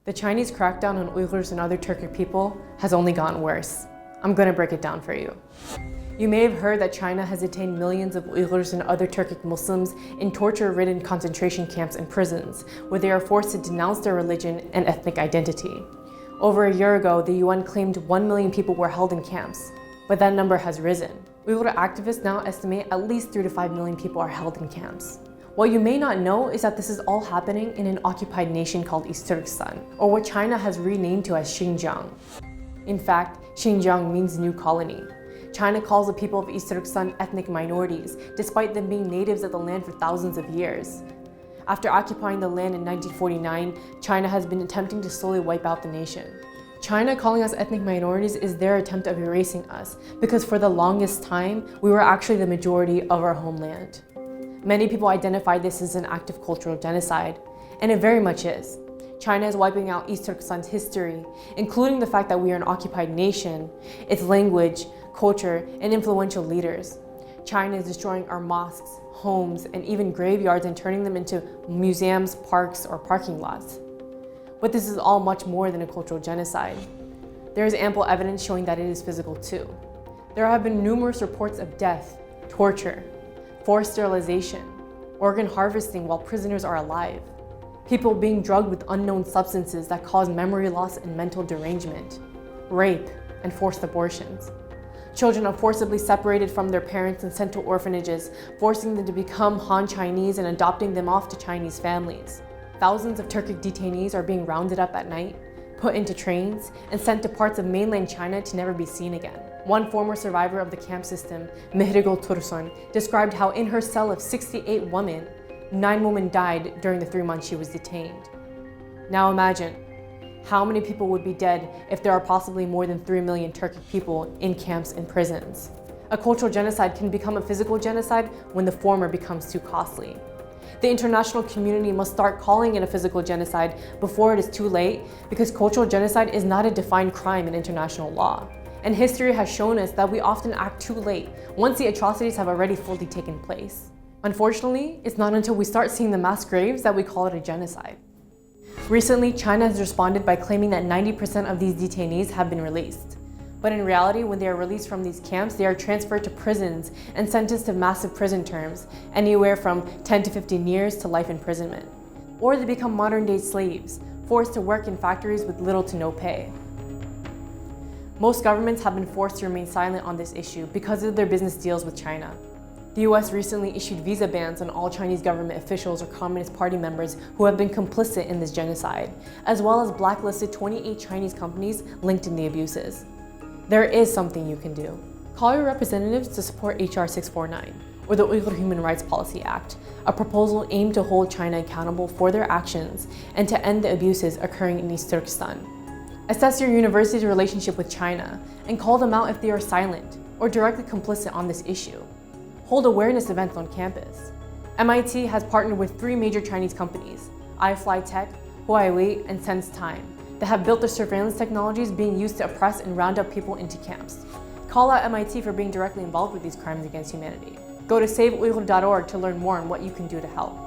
The Chinese crackdown on Uyghurs and other Turkic people has only gotten worse. I'm gonna break it down for you. You may have heard that China has detained millions of Uyghurs and other Turkic Muslims in torture-ridden concentration camps and prisons, where they are forced to denounce their religion and ethnic identity. Over a year ago, the UN claimed 1 million people were held in camps, but that number has risen. Uyghur activists now estimate at least 3 to 5 million people are held in camps. What you may not know is that this is all happening in an occupied nation called East Turkestan, or what China has renamed to as Xinjiang. In fact, Xinjiang means new colony. China calls the people of East Turkestan ethnic minorities, despite them being natives of the land for thousands of years. After occupying the land in 1949, China has been attempting to slowly wipe out the nation. China calling us ethnic minorities is their attempt of erasing us, because for the longest time, we were actually the majority of our homeland. Many people identify this as an act of cultural genocide, and it very much is. China is wiping out East Turkestan's history, including the fact that we are an occupied nation, its language, culture, and influential leaders. China is destroying our mosques, homes, and even graveyards and turning them into museums, parks, or parking lots. But this is all much more than a cultural genocide. There is ample evidence showing that it is physical too. There have been numerous reports of death, torture, forced sterilization, organ harvesting while prisoners are alive, people being drugged with unknown substances that cause memory loss and mental derangement, rape, and forced abortions. Children are forcibly separated from their parents and sent to orphanages, forcing them to become Han Chinese and adopting them off to Chinese families. Thousands of Turkic detainees are being rounded up at night, put into trains, and sent to parts of mainland China to never be seen again. One former survivor of the camp system, Mihrigul Tursun, described how in her cell of 68 women, 9 women died during the 3 months she was detained. Now imagine, how many people would be dead if there are possibly more than 3 million Turkic people in camps and prisons? A cultural genocide can become a physical genocide when the former becomes too costly. The international community must start calling it a physical genocide before it is too late, because cultural genocide is not a defined crime in international law. And history has shown us that we often act too late, once the atrocities have already fully taken place. Unfortunately, it's not until we start seeing the mass graves that we call it a genocide. Recently, China has responded by claiming that 90% of these detainees have been released. But in reality, when they are released from these camps, they are transferred to prisons and sentenced to massive prison terms, anywhere from 10 to 15 years to life imprisonment. Or they become modern-day slaves, forced to work in factories with little to no pay. Most governments have been forced to remain silent on this issue because of their business deals with China. The US recently issued visa bans on all Chinese government officials or Communist Party members who have been complicit in this genocide, as well as blacklisted 28 Chinese companies linked in the abuses. There is something you can do. Call your representatives to support HR 649, or the Uyghur Human Rights Policy Act, a proposal aimed to hold China accountable for their actions and to end the abuses occurring in East Turkestan. Assess your university's relationship with China and call them out if they are silent or directly complicit on this issue. Hold awareness events on campus. MIT has partnered with 3 major Chinese companies, iFlyTech, Huawei, and SenseTime, that have built the surveillance technologies being used to oppress and round up people into camps. Call out MIT for being directly involved with these crimes against humanity. Go to saveuyghur.org to learn more on what you can do to help.